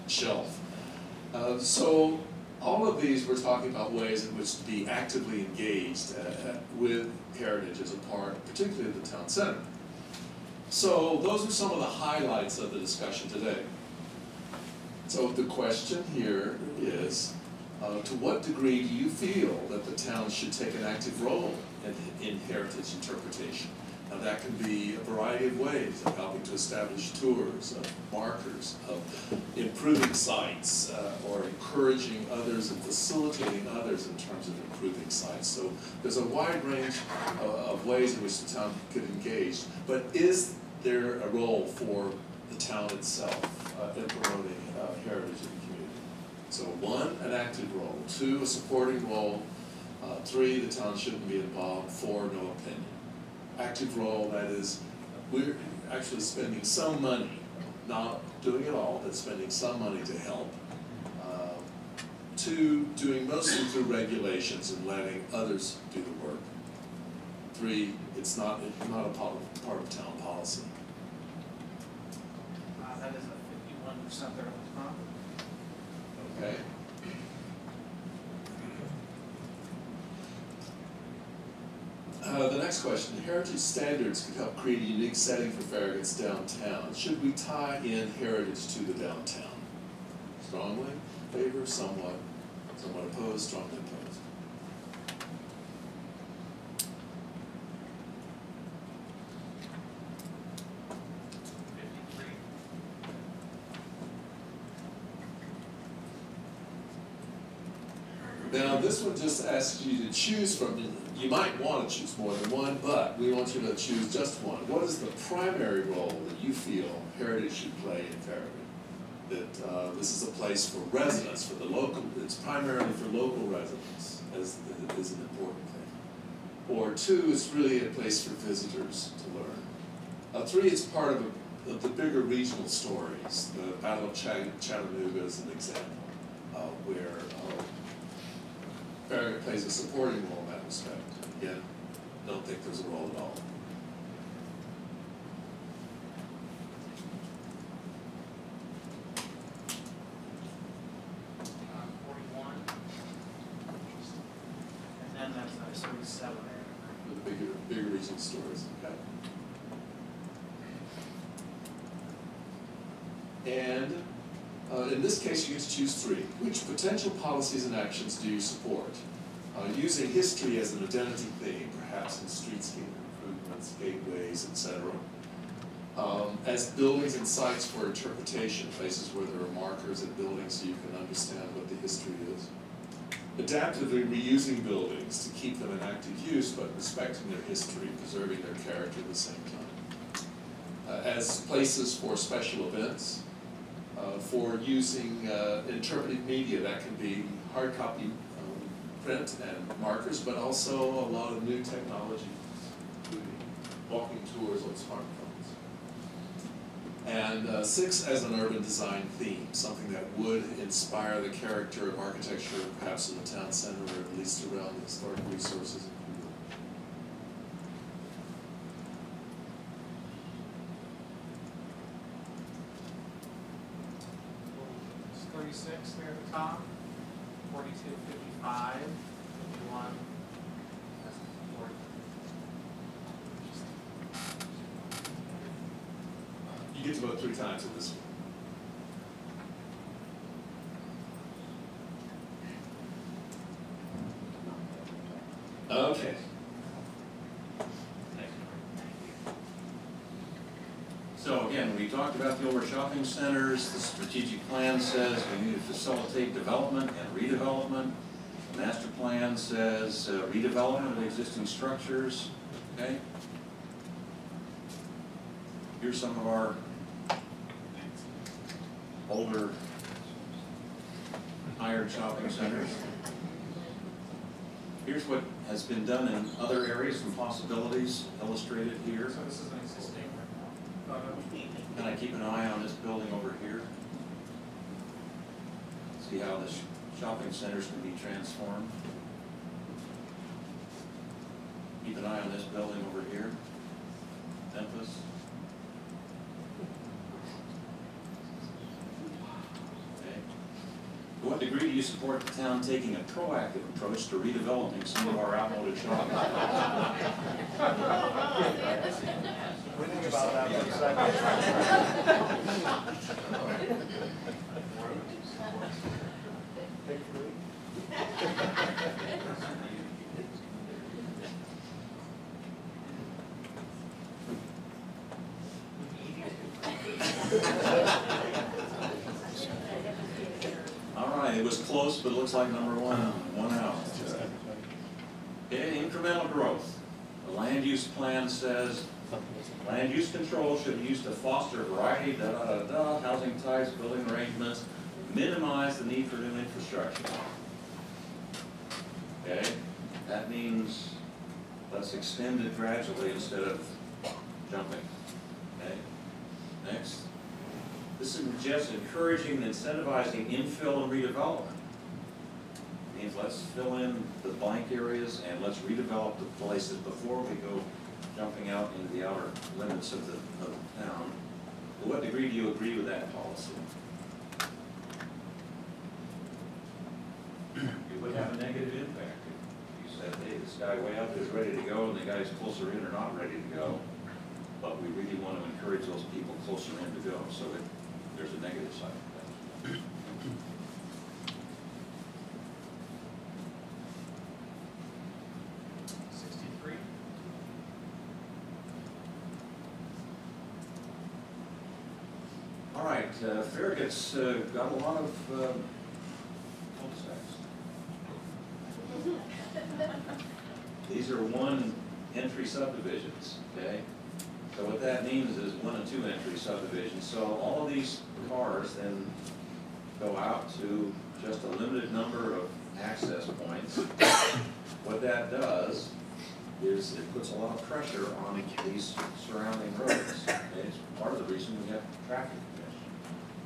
shelf. So all of these, we're talking about ways in which to be actively engaged with heritage as a part, particularly of the town center. So those are some of the highlights of the discussion today. So the question here is, to what degree do you feel that the town should take an active role in heritage interpretation? Now that can be a variety of ways, of helping to establish tours, of markers, of improving sites, or encouraging others and facilitating others in terms of improving sites. So there's a wide range of ways in which the town could engage, but is there a role for the town itself in promoting heritage in the community? So 1, an active role; 2, a supporting role; 3, the town shouldn't be involved; 4, no opinion. Active role, that is, we're actually spending some money, not doing it all, but spending some money to help. 2, doing mostly through regulations and letting others do the work. 3, it's not a part of town policy. That is a 51% there at the top. Okay. The next question, heritage standards could help create a unique setting for Farragut's downtown. Should we tie in heritage to the downtown? Strongly in favor, somewhat opposed, strongly opposed. Now this one just asks you to choose from, you might want to choose more than one, but we want you to choose just one. What is the primary role that you feel heritage should play in Farragut? That this is a place for residents, for the local, it's primarily for local residents, as is an important thing. Or 2, it's really a place for visitors to learn. 3, it's part of the bigger regional stories. The Battle of Chattanooga is an example where Farragut plays a supporting role in that respect. Again, don't think there's a role at all. And then that's 37 With the bigger regional stories, okay? And in this case, you get to choose 3. Which potential policies and actions do you support? Using history as an identity theme, perhaps in streetscape improvements, gateways, etc. As buildings and sites for interpretation, places where there are markers at buildings so you can understand what the history is. Adaptively reusing buildings to keep them in active use, but respecting their history, preserving their character at the same time. As places for special events, for using interpretive media, that can be hard copy print and markers, but also a lot of new technology, including walking tours on smartphones. And 6, as an urban design theme, something that would inspire the character of architecture, perhaps in the town center, or at least around the historic resources. 36 there at the top, 42, 55, 51, that's 40. You get to vote 3 times in this one. Okay. So again, we talked about the older shopping centers. The strategic plan says we need to facilitate development and redevelopment. The master plan says redevelopment of existing structures. Okay. Here's some of our older iron shopping centers. Here's what has been done in other areas and possibilities illustrated here. So this is an existing Kind of keep an eye on this building over here. See how the shopping centers can be transformed. Keep an eye on this building over here, Memphis. To what degree do you support the town taking a proactive approach to redeveloping some of our outmoded shopping? We think about that for a second. Take 3. All right, it was close, but it looks like number one out. Okay, incremental growth. The land use plan says land use control should be used to foster variety, housing types, building arrangements, minimize the need for new infrastructure. Okay, that means let's extend it gradually instead of jumping. Okay, next. This suggests encouraging and incentivizing infill and redevelopment. Means let's fill in the blank areas and let's redevelop the places before we go jumping out into the outer limits of the town. To what degree do you agree with that policy? It would have a negative impact if you said, hey, this guy way out there is ready to go and the guys closer in are not ready to go. But we really want to encourage those people closer in to go, so that there's a negative side of that. All right, Farragut's got a lot of cul-de-sacs. These are one entry subdivisions, okay? So what that means is 1 and 2 entry subdivisions. So all of these cars then go out to just a limited number of access points. What that does is it puts a lot of pressure on these surrounding roads. Okay? It's part of the reason we have traffic congestion,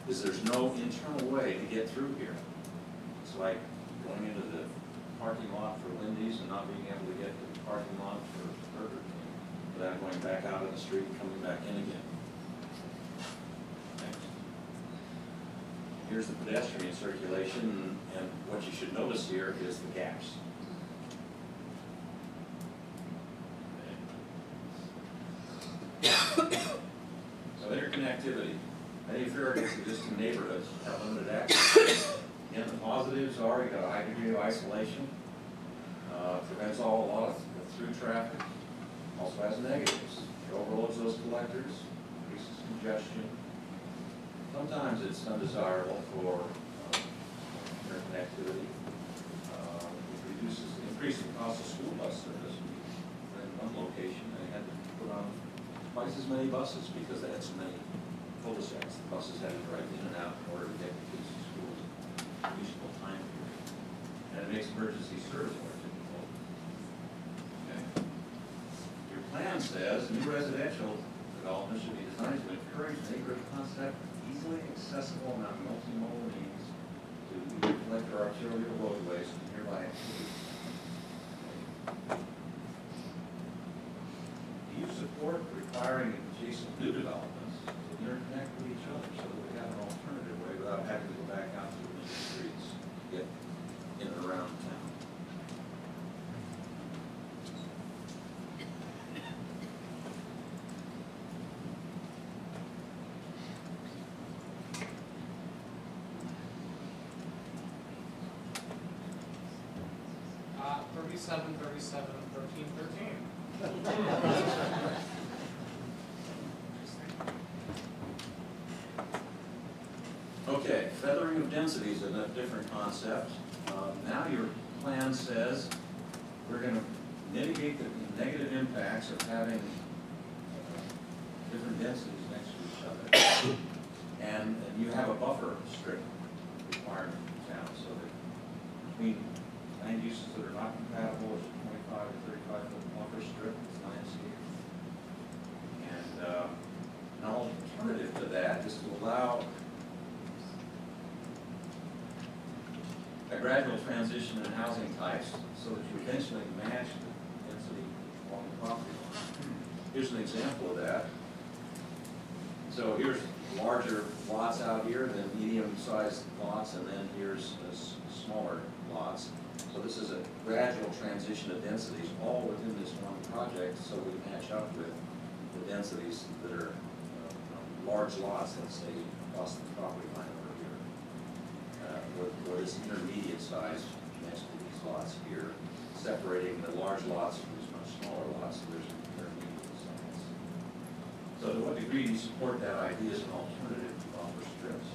is there's no internal way to get through here. It's like going into the parking lot for Lindy's and not being able to get to the parking lot for Burger King without going back out in the street and coming back in again. Next. Here's the pedestrian circulation, and what you should notice here is the gaps. So interconnectivity. Many of Farragut's existing neighborhoods have limited access. Again, the positives are you got a high degree of isolation, prevents a lot of through traffic. Also has negatives. It overloads those collectors, increases congestion. Sometimes it's undesirable for interconnectivity. It reduces the increasing cost of school bus service. In one location, they had to put on twice as many buses because they had so many cul-de-sacs. The buses had to drive in and out in order to get the kids to school in a reasonable time period. And it makes emergency service more difficult. Okay. Your plan says new residential development should be designed to encourage neighborhood concept easily accessible and on multimodal means to connect our arterial roadways to nearby activities. Do you support requiring adjacent new developments to interconnect with each other so that we have an alternative way without having to go back out to the main streets to get in and around town? Uh, 37, 37, 13, 13. Okay, feathering of density is a different concept. Now your plan says we're going to mitigate the negative impacts of having different densities next to each other. And you have a buffer strip requirement in town, so that between land uses that are not compatible is a 25 to 35 foot buffer strip that's landscaped. And an alternative to that is to allow a gradual transition in housing types so that you eventually match the density along the property line. Here's an example of that. So here's larger lots out here, then medium-sized lots, and then here's smaller lots. So this is a gradual transition of densities, all within this one project, so we match up with the densities that are large lots, let's say, across the property line over here. Or this intermediate size next to these lots here, separating the large lots from these much smaller lots, so there's an intermediate size. So to what degree do you support that idea as an alternative to buffer strips?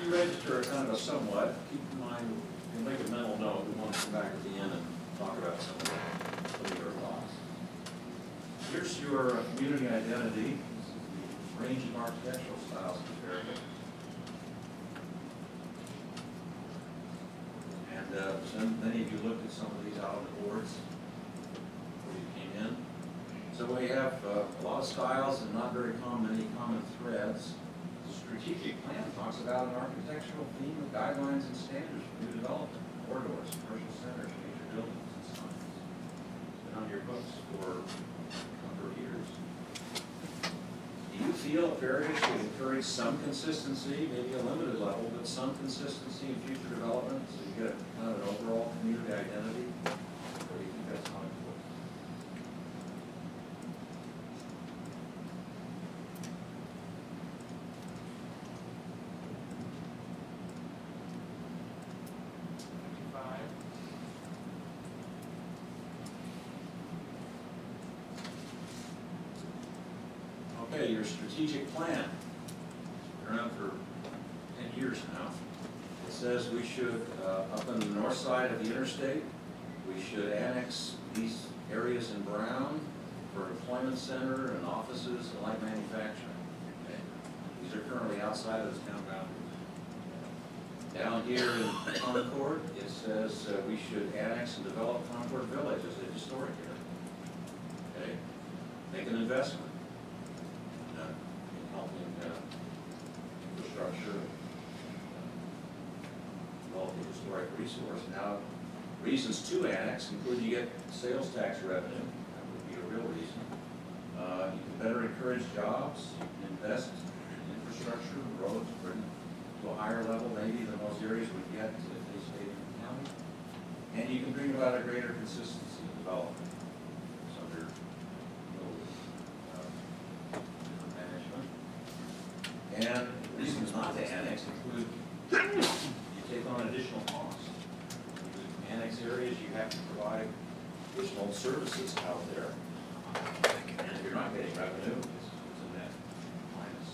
Register kind of a somewhat, keep in mind, you make a mental note, we want to come back at the end and talk about some of your thoughts. Here's your community identity. This is the range of architectural styles in Farragut. And many of you looked at some of these out on the boards before you came in. So we have a lot of styles and not very many common threads. Strategic plan talks about an architectural theme of guidelines and standards for new development, corridors, commercial centers, major buildings, and signs. It's been on your books for a number of years. Do you feel Farragut should encourage some consistency, maybe a limited level, but some consistency in future development, so you get kind of an overall community identity? Or do you think that's not important? Okay, your strategic plan, been around for 10 years now. It says we should, up on the north side of the interstate, we should annex these areas in brown for employment center and offices and light manufacturing. Okay? These are currently outside of the town boundaries. Down here in Concord, it says we should annex and develop Concord Village as a historic area. Okay? Make an investment. Infrastructure, develop a historic resource. Now, reasons to annex include you get sales tax revenue. That would be a real reason. You can better encourage jobs. You can invest in infrastructure, roads, bring to a higher level maybe than most areas would get if they stayed in the county. And you can bring about a greater consistency in development. So under different management. And reasons not to annex include you take on additional costs. You annex areas, you have to provide additional services out there. And if you're not getting revenue, it's a net minus.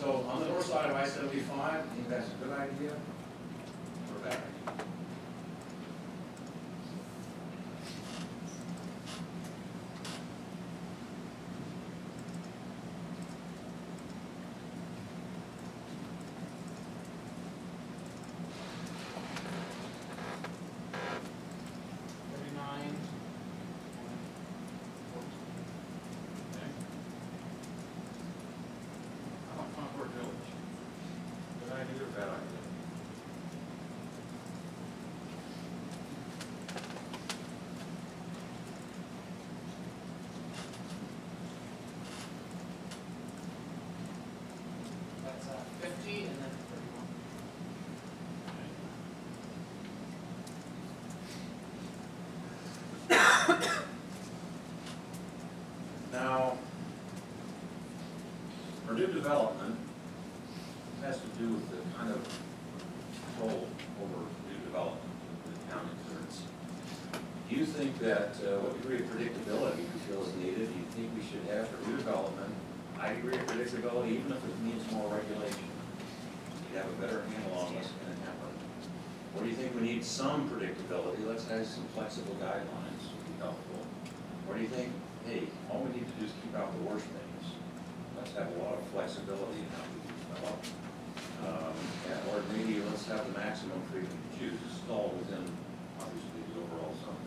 So on the north side of I-75, I think that's a good idea or a bad idea? That's 50 and then 31. Now, for new development, it has to do with the kind of control over new development that the town exerts. Do you think that, what degree of predictability you feel is needed? Do you think we should have for new development a high degree of predictability, even if it means more regulation? You'd have a better handle on what's going to happen. Or do you think we need some predictability? Let's have some flexible guidelines would be helpful. Or do you think, hey, all we need to do is keep out the worst things? Let's have a lot of flexibility in how we develop. Or maybe let's have the maximum freedom to choose. It's all within, obviously, the overall zone.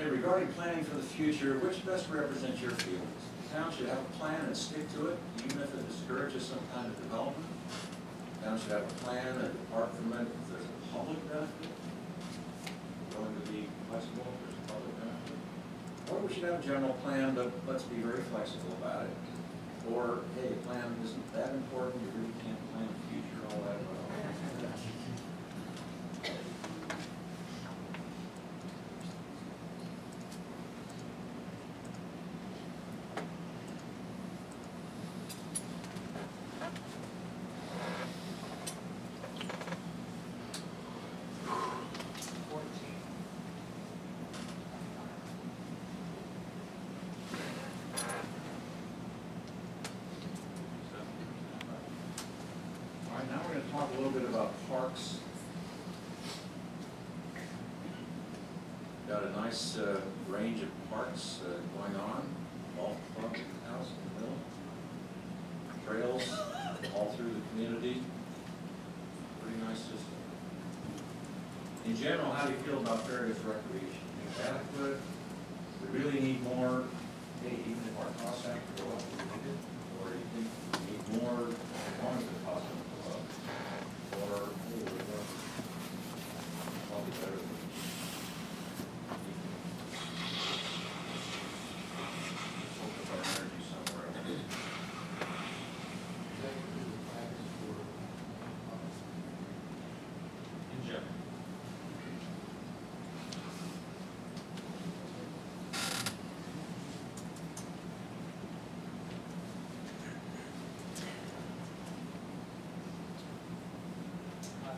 Okay, regarding planning for the future, which best represents your feelings? The town should have a plan and stick to it, even if it discourages some kind of development. The town should have a plan and depart from it if there's a public benefit. Willing to be flexible if there's a public benefit. Or we should have a general plan, but let's be very flexible about it. Or, hey, a plan isn't that important, you really can't plan the future all that well. All right, now we're going to talk a little bit about parks. Got a nice range of parks going on. Golf club house in the middle. Trails all through the community. Pretty nice system. In general, how do you feel about Farragut's recreation? Think it's adequate? We really need more, hey, even if our costs have to go up, we need it? Or do you think we need more as long as the costs don't go up? Or, hey, we're going probably better than focus our energy somewhere else. In general.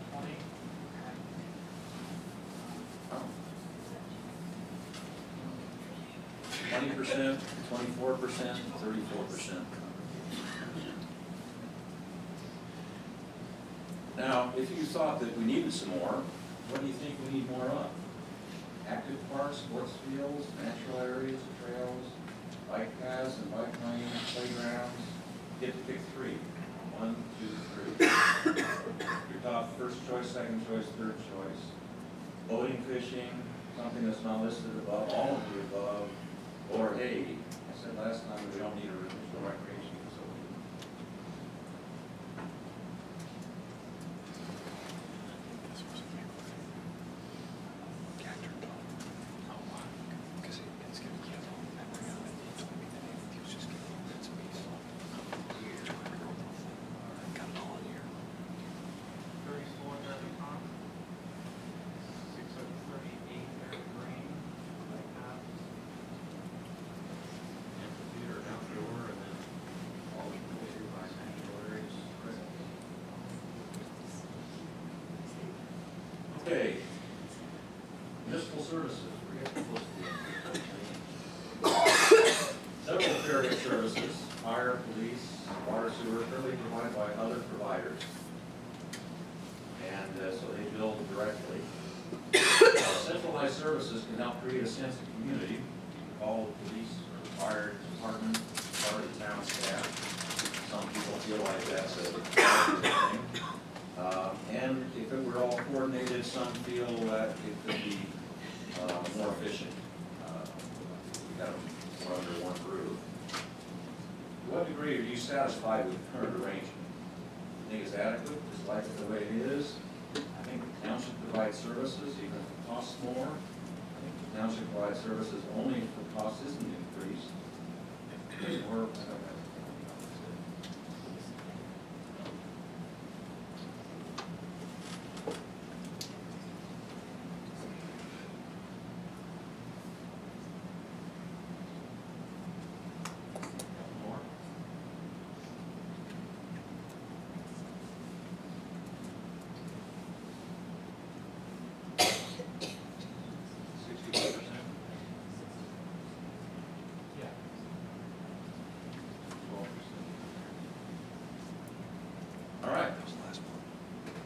$20. 20%, 24%, 34%. Now, if you thought that we needed some more, what do you think we need more of? Active parks, sports fields, natural areas, trails, bike paths and bike lanes, playgrounds? You get to pick three. 1, 2, 3. Your top first choice, second choice, third choice. Boating, fishing, something that's not listed above, all of the above. Or, hey, I said last time that we don't need a regional recreation facility. Okay, municipal services, we're getting close to the end. Several Farragut services, fire, police, water, sewer, currently provided by other providers. And so they bill directly. Centralized services can help create a sense of community. All the police or fire department, part of the town staff. Some people feel like that's a thing. And if it were all coordinated, some feel that it could be more efficient. We got them more under one roof. To what degree are you satisfied with the current arrangement? You think it's adequate? Just like it the way it is? I think the township provides services even if it costs more. I think the township provides services only if the cost isn't increased. Or,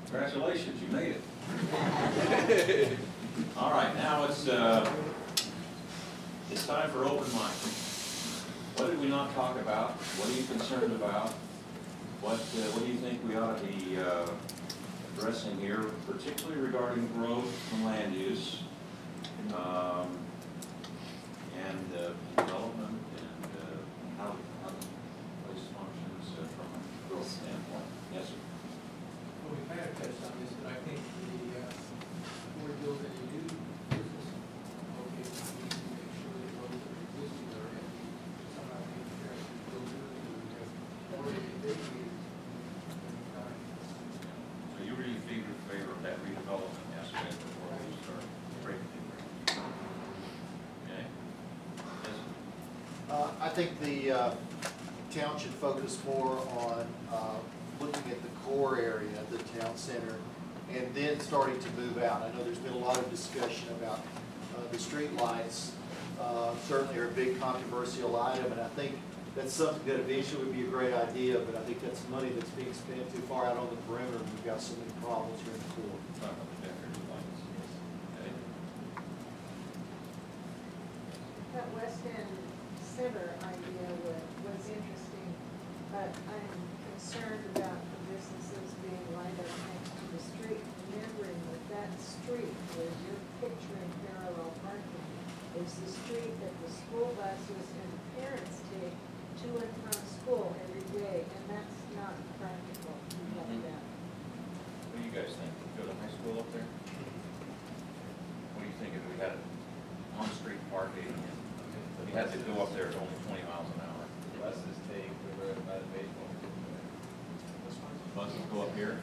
congratulations, you made it. All right, now it's time for open mic. What did we not talk about? What are you concerned about? What do you think we ought to be addressing here, particularly regarding growth and land use? and development and how the place functions from a growth standpoint. Yes, sir. Well, we kind of touched on this, but I think the board bills that you do business, okay, you need to make sure that those that are existing are at the, somehow taken care of, still doing it, we have already dedicated any time. So you really favor of that redevelopment aspect before we start breaking it. Okay? Yes, sir. I think the town should focus more on looking at the core area of the town center and then starting to move out. I know there's been a lot of discussion about the street lights. Certainly are a big controversial item, and I think that's something that eventually would be a great idea, but I think that's money that's being spent too far out on the perimeter, and we've got so many problems here in the core. Talk about the decorative lights. Okay? That West End Center idea was interesting, but I'm concerned about the businesses being right up next to the street, remembering that that street where you're picturing parallel parking is the street that the school buses and the parents take to and from school every day, and that's not practical to have that. What do you guys think? Go to high school up there? What do you think if we had on-street parking and we had to go up there at only 20 miles an hour? Buses take the road by the baseball. Buses go up here?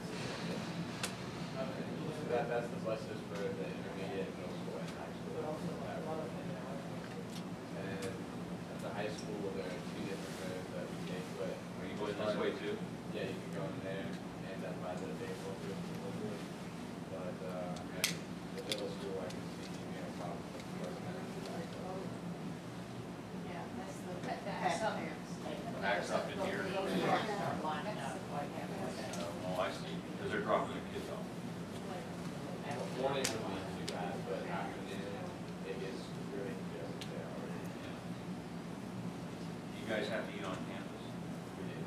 That's the buses for the intermediate, middle school, and high school. And at the high school, there are two different roads that we take, but. Are you going this way too? Yeah, you can go in there and up by the baseball field. But, at the middle school, I can see, you know, problem. Yeah, that's the backs up. Backs up in here. Oh, I see, because they're dropping the kids off. Morning would be too bad, but afternoon, it gets really good there already. You guys have to eat on campus? We did.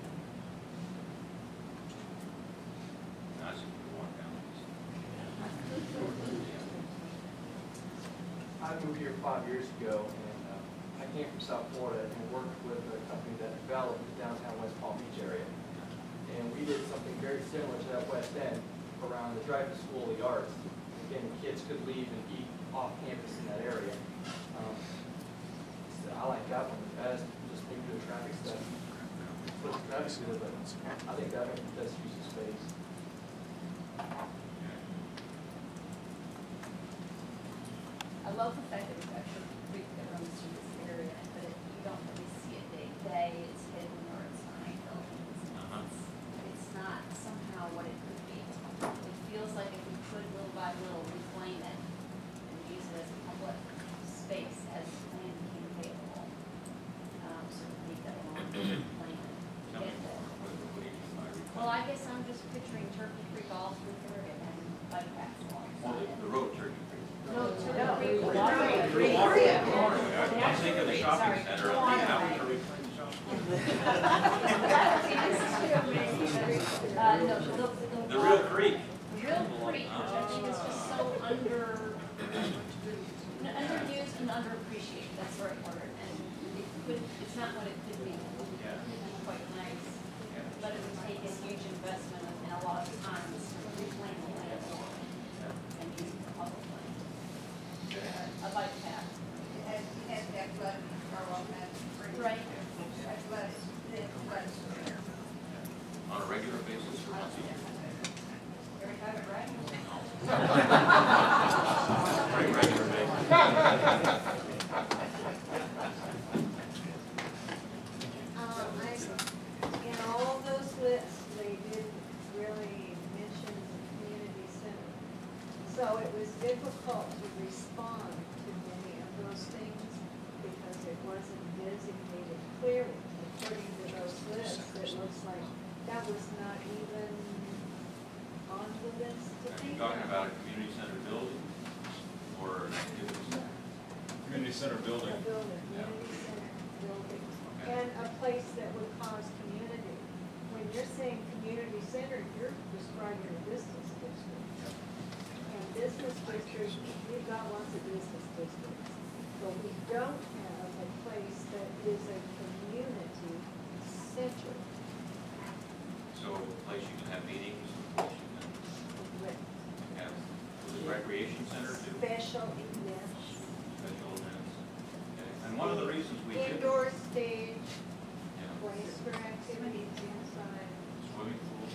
That's if you walk down. I moved here 5 years ago, and I came from South Florida and worked with a company that developed the downtown West Palm Beach area. And we did something very similar to that West End around the Dreyfus School of the Arts. Again, the kids could leave and eat off campus in that area. So I like that one the best, just maybe the traffic stuff. But the traffic's good, but I think that makes the best use of space. I love the fact that we've actually rooms in this area, but you don't really see it day to day. It's hidden or it's behind buildings. It's not somehow what it could be. It feels like if we could little by little reclaim it and use it as a public space as land became available. So we make that a long-term plan to get there. Well, I guess I'm just picturing Turkey Creek all through here and bike paths along Well, the road Turkey Creek. No, I'm thinking the shopping center, I'm thinking out Turkey Creek shopping. The real creek. The real creek, which I think is just so underused and underappreciated, that's the right word, and it's not what it could be. Yeah. It's quite nice, but it would take a huge investment and a lot of time to reclaim the land and use the public land. A bike path. It has that flood, Right. that flood, On a regular basis or once a year? Every time it rains. Very regular basis. In all of those lists, they didn't really mention the community center. So it was difficult to respond to many of those things because it wasn't designated clearly. According to those lists, it looks like that was not even on the list to Are you think talking about. about a community center building or an activity center? Community center building. A building, community center building, and a place that would cause community. When you're saying community center, you're describing a business district. And business districts, we've got lots of business districts. but we don't have a place that is a community center. So a place you can have meetings, a place you with can have, was it recreation center too? special events, Special events. Okay. And one of the reasons we did. indoor stage, Yeah. place for activities inside. Swimming pool.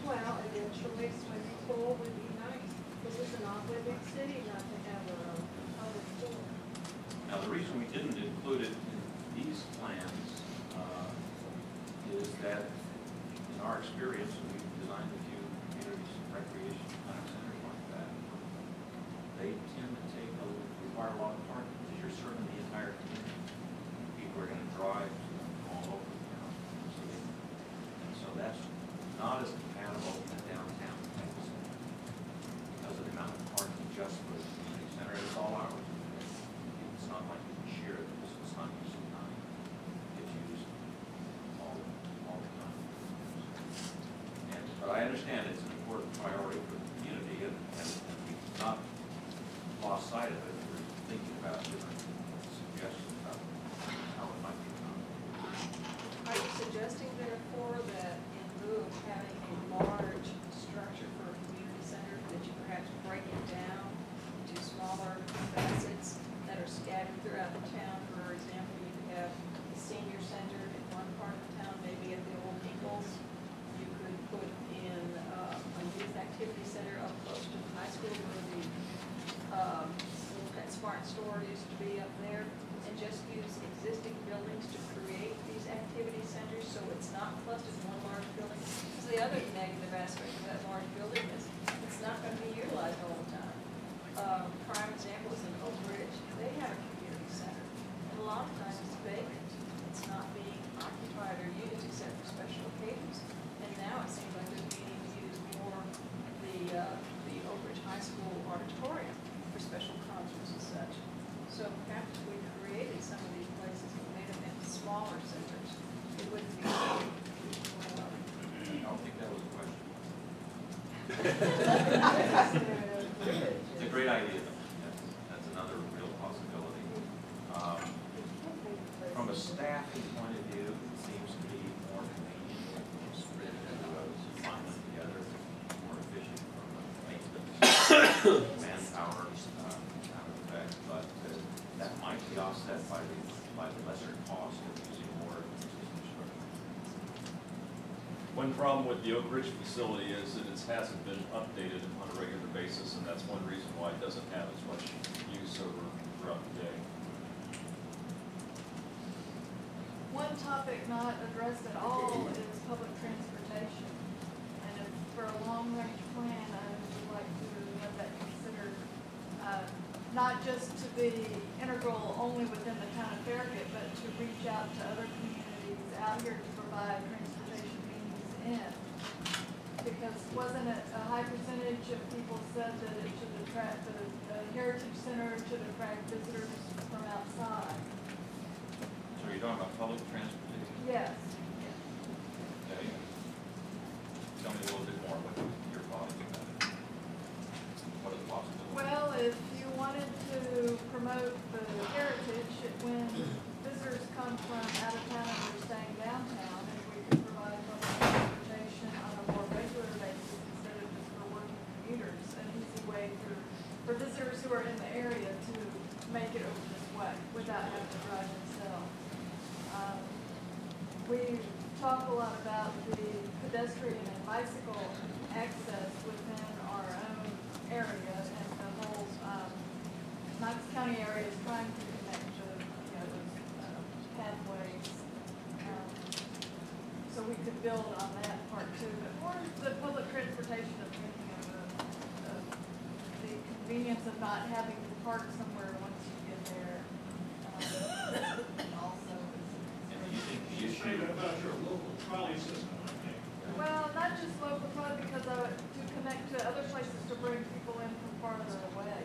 Well, eventually swimming pool would be nice. This is an awfully big city not to have a public pool. Now, the reason we didn't include it in these plans is that in our experience, and we've designed a few community recreation kind of centers like that, they tend to require a lot of parking because you're serving the entire community. People are going to drive to them from all over the town. And so that's not as compatible in the downtown type of center because of the amount of parking just for the community center. And it's all ours. It's not like you can share it because it's not used time. It's used all the time. But I understand it's an important priority for the community and we've not lost sight of it. We're thinking about different suggestions about how it might be done. Are you suggesting therefore that in lieu of having a large structure for a community center, that you perhaps break it down into smaller facets that are scattered throughout the town? For example, you could have the senior center in one part of the town, maybe at the old Eagles. You could put in a youth activity center up close to the high school where the that Smart Store used to be up there, and just use existing buildings to create these activity centers so it's not clustered in one large building. Because the other negative aspect of that large building is it's not going to be utilized all the time. Prime example is in Oak Ridge. They have a community center, and a lot of times it's vacant. It's not being occupied or used except for special occasions. And now it seems like they're being used more the Oak Ridge High School auditorium for special concerts and such. So perhaps if we created some of these places and made them into smaller centers, it wouldn't be. I don't think that was a question. It's a great idea, though. That's another real possibility. From a staffing point of view, it seems to be more convenient to find them together, more efficient from a maintenance, manpower effect, but that might be offset by the lesser cost of using more existing structure. One problem with the Oak Ridge facility is that it hasn't been updated on a regular basis, and that's one reason why it doesn't have as much use throughout the day. One topic not addressed at all is public transportation. And if for a long-range plan, I would like to have that considered, not just to be integral only within the town of Farragut, but to reach out to other communities out here to provide transportation means in. Because wasn't it a high percentage of people said that it should attract, the Heritage Center should attract visitors from outside? So you're talking about public transportation? Yes. Okay. Tell me a little bit more what your thoughts about it. What are the possibilities? Well, if you wanted to promote the heritage, when visitors come from out of town and they're staying downtown, and we could provide public transportation on a more regular basis instead of just for working commuters, an easy way for visitors who are in the area to make it over this way without having to drive themselves. We talk a lot about the pedestrian and bicycle access within our own area, and the whole Knox County area is trying to connect to those pathways. So we could build on that part too. But more the public transportation of thinking of the convenience of not having to park somewhere once you get there. Also. And do you think the issue? About your local trolley system, I think. Well, not just local probably because to connect to other places to bring people in from farther away,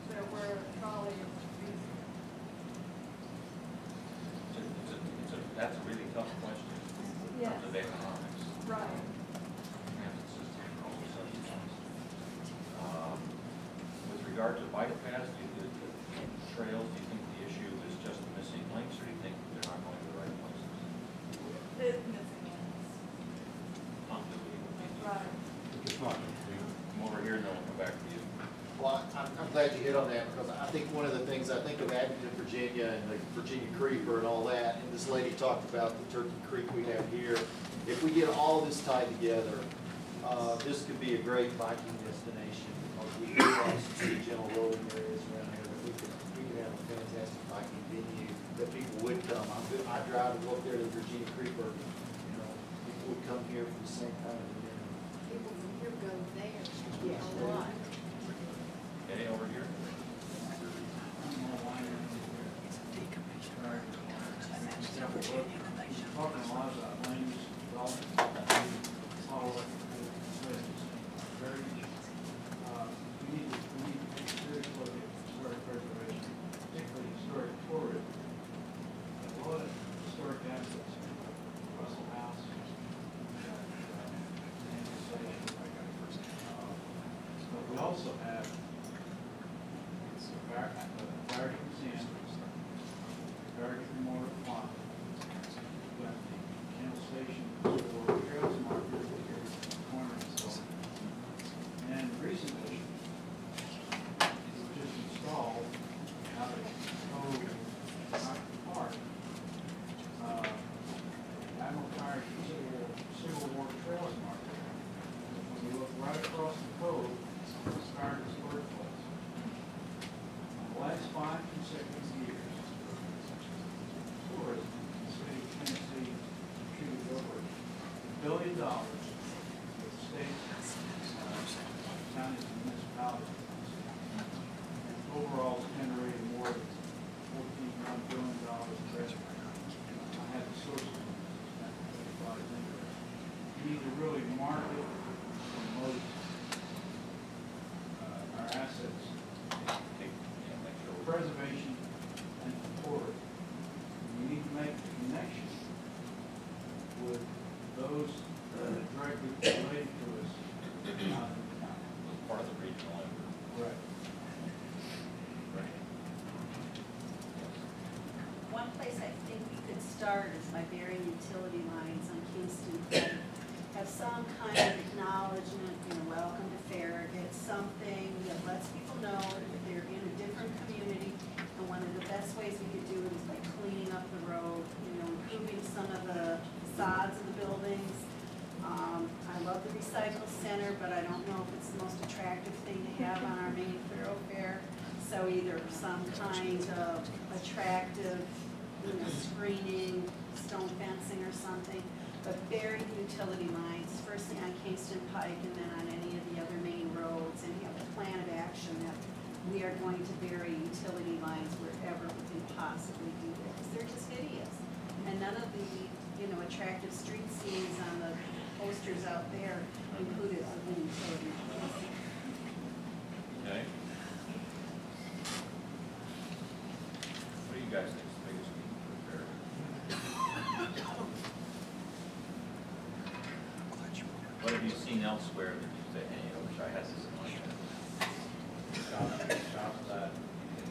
so where trolley is easier. That's a really tough question. Yes. In terms of economics. Right. Transit system and all those other things. With regard to bike paths, the trails, do you think missing links, or do you think they're not going to the right places? It's missing links. Right. Come over here and then we'll come back to you. Well, I'm glad you hit on that, because I think one of the things, I think of Abington, Virginia, and the Virginia Creeper and all that, and this lady talked about the Turkey Creek we have here. If we get all this tied together, this could be a great biking destination, because we do have some city general rolling areas around here that we could have a fantastic biking venue that people would come. I drive and go up there to the Virginia Creeper, you know, people would come here for the same kind of event. People from here go there Yes. a lot. Okay, over here. Talking a lot about land use development, all of it, very, we need to take a serious look at historic preservation, particularly historic tourism. A lot of historic assets, Russell House, but we also have Farragut Museum, Farragut Memorial Park, we've got the Kennel Station for Trails Market here at the corner and so on. And recently, we just installed out at Rockford Park, Admiral Farragut Civil War Trails Market. When you look right across the cove, it's Farragut's birthplace. The last 5 consecutive years, tourism in the state of Tennessee contributed over $1 billion to the state, counties, and municipalities. And overall, it's generated more than $14 billion in revenue. I had the source of this, that's interesting. We need to really market and promote our assets, preservation and tourism. We need to make the connection with those directly related to us out in the county. Part of the regional effort. Right. Right. One place I think we could start is by burying utility lines on Kingston Pike. Have some kind of acknowledgement, welcome to Farragut, something that lets people know that they're in a different community. And one of the best ways we could do it is by cleaning up the road, improving some of the facades of the buildings. I love the recycle center, but I don't know if it's the most attractive thing to have on our main thoroughfare. So either some kind of attractive, screening, stone fencing or something, but bury the utility lines, firstly on Kingston Pike and then on any of the other main roads, and have a plan of action that we are going to bury utility lines wherever we can possibly do it, because they're just hideous. And none of the, attractive street scenes on the posters out there included the utility lines. Okay. What do you guys think is the biggest need for Farragut? What have you seen elsewhere that you say, hey, I wish I had this in my head? Shops that you can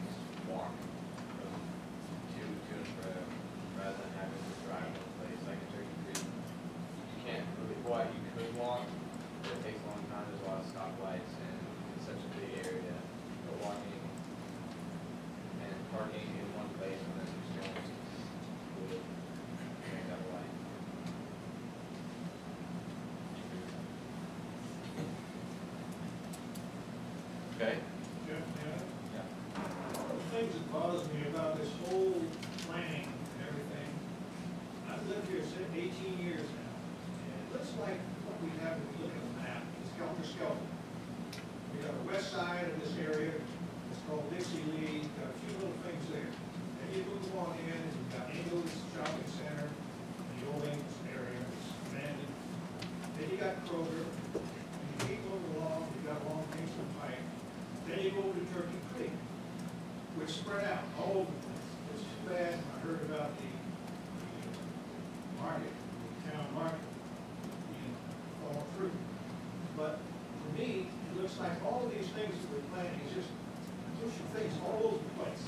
walk from to and fro, rather than having to drive to a place like a Turkey Creek. You can't really, you could walk, but it takes a long time, there's a lot of stoplights, and it's such a big area. But walking and parking in one place and then just going would make that light. Okay? Yeah, Yeah. one of the things that bothers me about this whole planning and everything, I've lived here 18 years now, and it looks like what we have when we look at the map is helter-skelter. We got the west side of this area, it's called Dixie Lee, got a few little things there. Then you move on in, and you've got Ingles Shopping Center, the old Ingles area, it's abandoned. Then you got Kroger, and you keep moving along, you got along Kingston Pike. Then you go to Turkey Creek, which spread out all over the place. It's too bad I heard about the market, the town market, being fall through. But for me, it looks like all these things that we're planning is just pushing things all over the place.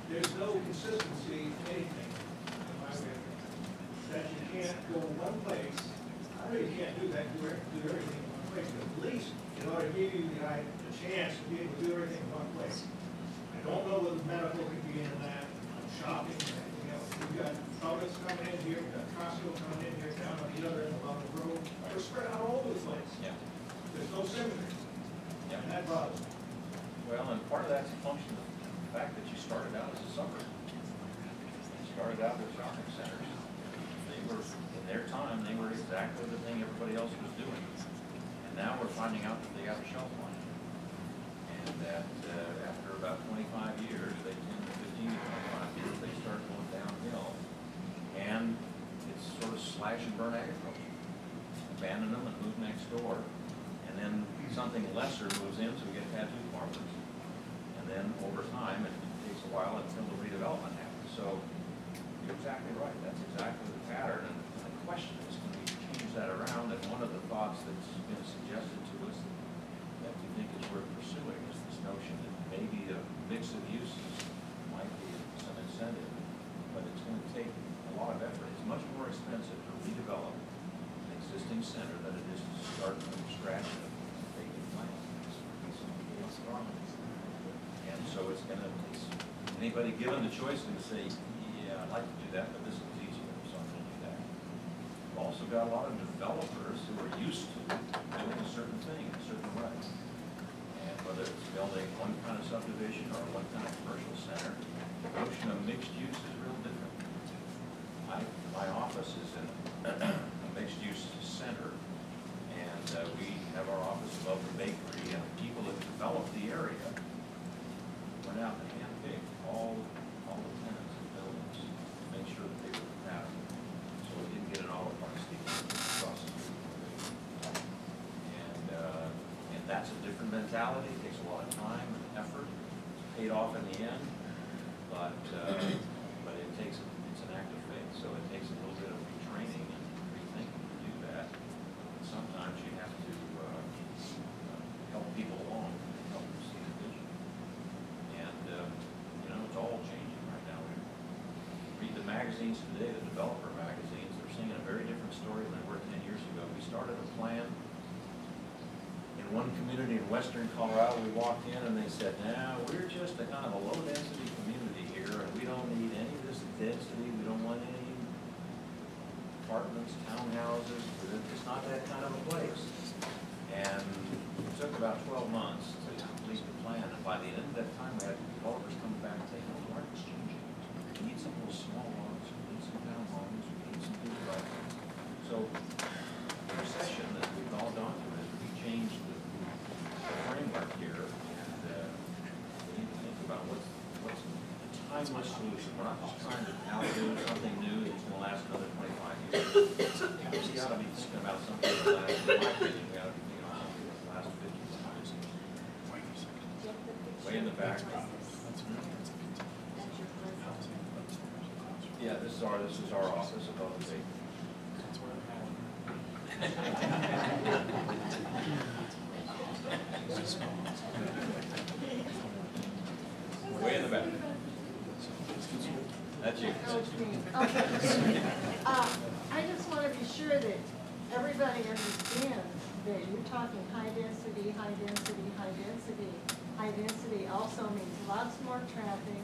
there's no consistency in anything, in my opinion. That you can't go one place, I know you can't do that, do everything in one place, but at least it ought to give you the chance to be able to do everything in one place. I don't know whether medical could be in that, shopping, or anything else. We've got Farragut coming in here, we've got Costco coming in here, down on the other end along the road. We're spread out all over the place. Yeah. There's no symmetry, Yeah. and that bothers me. Well, and part of that's a function of the fact that you started out as a suburb. You started out with shopping centers. They were, in their time, they were exactly the thing everybody else was doing. And now we're finding out that they got a shelf life. And that after about 25 years, they 10 to 15 to 25 years, they start going downhill. And it's sort of slash and burn agriculture. Abandon them and move next door. And then something lesser moves in, so we get tattoo farmers. And then over time, it takes a while until the redevelopment happens. So you're exactly right. That's exactly the pattern. And the question is, can we change that around? And one of the thoughts that's been suggested to us that we think is worth pursuing is this notion that maybe a mix of uses might be some incentive, but it's going to take a lot of effort. It's much more expensive to redevelop an existing center than it is to start from scratch and vacant land. And so it's going to, anybody given the choice is going to say, yeah, I'd like to do that, but this is easier, so I'm going to do that. We've also got a lot of developers who are used to doing a certain thing in a certain way. And whether it's building one kind of subdivision or one kind of commercial center, the notion of mixed use is real different. My office is in a mixed use center, and we have our office above the bakery, and the people that developed the area went out and handpicked all the tenants and buildings to make sure that they were compatible. So we didn't get an auto parts deal across the street. And that's a different mentality. It takes a lot of time and effort. It's paid off in the end, but it takes it's an act of faith. So it takes a little bit of retraining and rethinking to do that. And sometimes you have to help people along, help them see the vision. And it's all changing right now. We read the magazines today, the developer magazines. They're seeing a very different story than they were 10 years ago. We started a plan. In one community in western Colorado, we walked in and they said, "Now, we're just a kind of a low-density community here, and we don't need any of this density. We don't want any apartments, townhouses. It's not that kind of a place." And it took about 12 months to complete the plan, and by the end of that time, we had developers coming back and saying, "No, the market's changing. We need some of those small lots, we need some townhomes, we need some duplexes." So the recession that we've all gone through has really changed the framework here, and we need to think about what's the timeless solution. We're not just trying to outdo something new that's going to last another 25 years. We ought to be thinking about something that lasts, in my opinion, we ought to be thinking about something that lasts 50 years. Way in the back. Yeah, this is our office above the big. Way in the back. That's you. Okay. I just want to be sure that everybody understands that you're talking high density, high density, high density. High density also means lots more traffic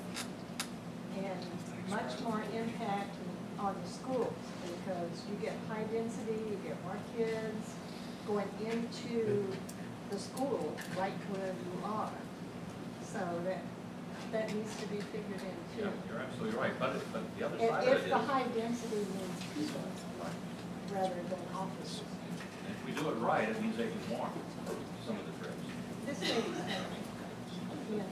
and much more impact on the schools, because you get high density, you get more kids going into the school right where you are. So that needs to be figured in too. Yeah, you're absolutely right, but the other If side of it is. if the high density means people rather than offices. If we do it right, it means they can walk some of the trips. This makes sense. Yeah.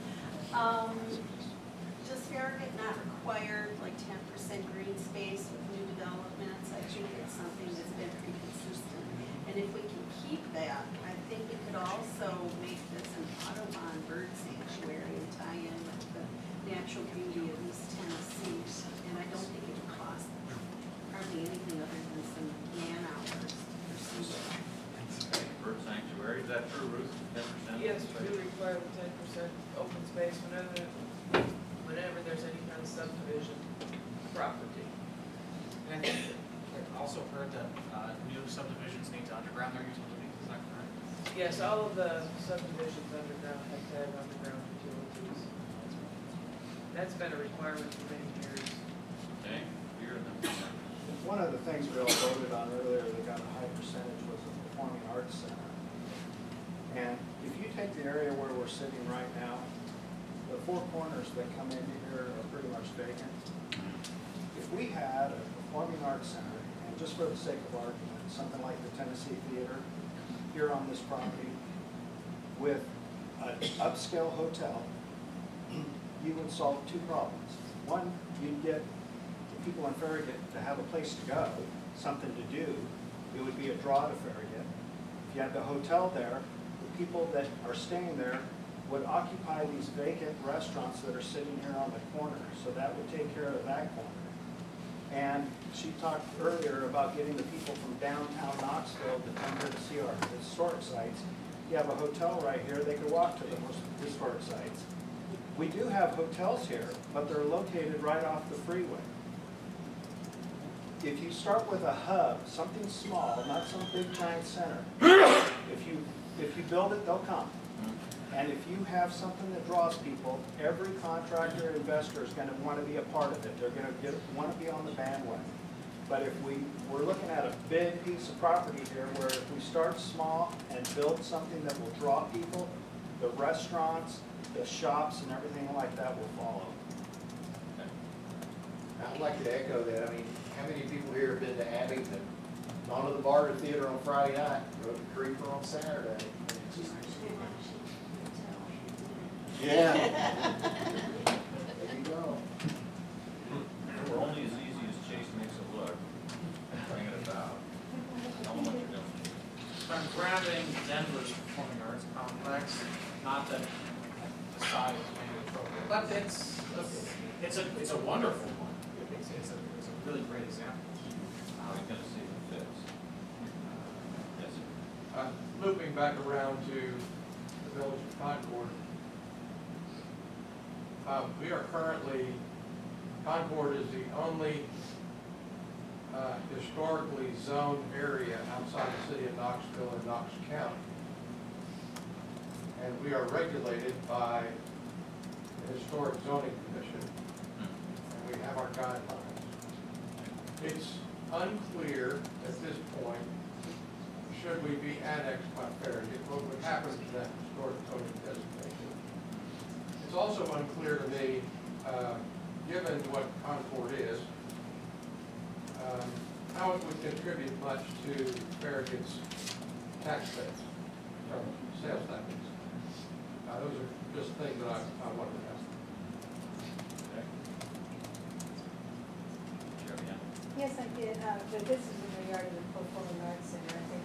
Does Farragut not require like 10% green space with new developments? I think it's something that's been pretty consistent. And if we can keep that, I think it could also make this an Audubon bird sanctuary and tie in with the natural beauty of East Tennessee. And I don't think it would cost hardly anything other than some man hours or something. Bird sanctuary, is that true, Ruth? 10%? Yes, we require 10% open space whenever whenever there's any kind of subdivision property. And I think I've also heard that new subdivisions need to underground their utilities, is that correct? Yes, all of the subdivisions underground have to have underground utilities. That's been a requirement for many years. Okay, here then. One of the things we all voted on earlier that got a high percentage was the Performing Arts Center. And if you take the area where we're sitting right now, the four corners that come into here are pretty much vacant. If we had a Performing Arts Center, and just for the sake of argument, something like the Tennessee Theater here on this property, with an upscale hotel, you would solve two problems. One, you'd get the people in Farragut to have a place to go, something to do. It would be a draw to Farragut. If you had the hotel there, the people that are staying there would occupy these vacant restaurants that are sitting here on the corner. So that would take care of that corner. And she talked earlier about getting the people from downtown Knoxville to come here to see our historic sites. You have a hotel right here, they could walk to the historic sites. We do have hotels here, but they're located right off the freeway. If you start with a hub, something small, not some big giant center, if you build it, they'll come. And if you have something that draws people, every contractor, investor is going to want to be a part of it. They're going to want to be on the bandwagon. But if we're looking at a big piece of property here where if we start small and build something that will draw people, the restaurants, the shops and everything like that will follow. I'd like to echo that. I mean, how many people here have been to Abington, gone to the Barter Theater on Friday night, rode the Creeper on Saturday? Yeah. There you go. We're only as easy as Chase makes it look. Bring it about. Tell them what you're doing. So I'm grabbing Denver's Performing Arts Complex, not that the size may be appropriate, but it's a wonderful one. It's a really great example. We're going to see if it fits. Yes, sir. Looping back around to the Village of Concord, we are currently, Concord is the only historically zoned area outside the city of Knoxville and Knox County. And we are regulated by the Historic Zoning Commission, and we have our guidelines. It's unclear at this point, should we be annexed by Farragut, what would happen to that historic zoning designation. It's also unclear to me, given what Concord is, how it would contribute much to Farragut's tax base, or sales tax. Those are just things that I wanted to ask. Okay. Sure, yeah. Yes, I did, but this is in regard to the Performing Arts Center. I think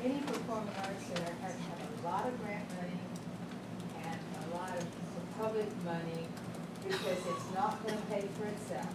any Performing Arts Center has to have a lot of grant money and a lot of public money because it's not going to pay for itself.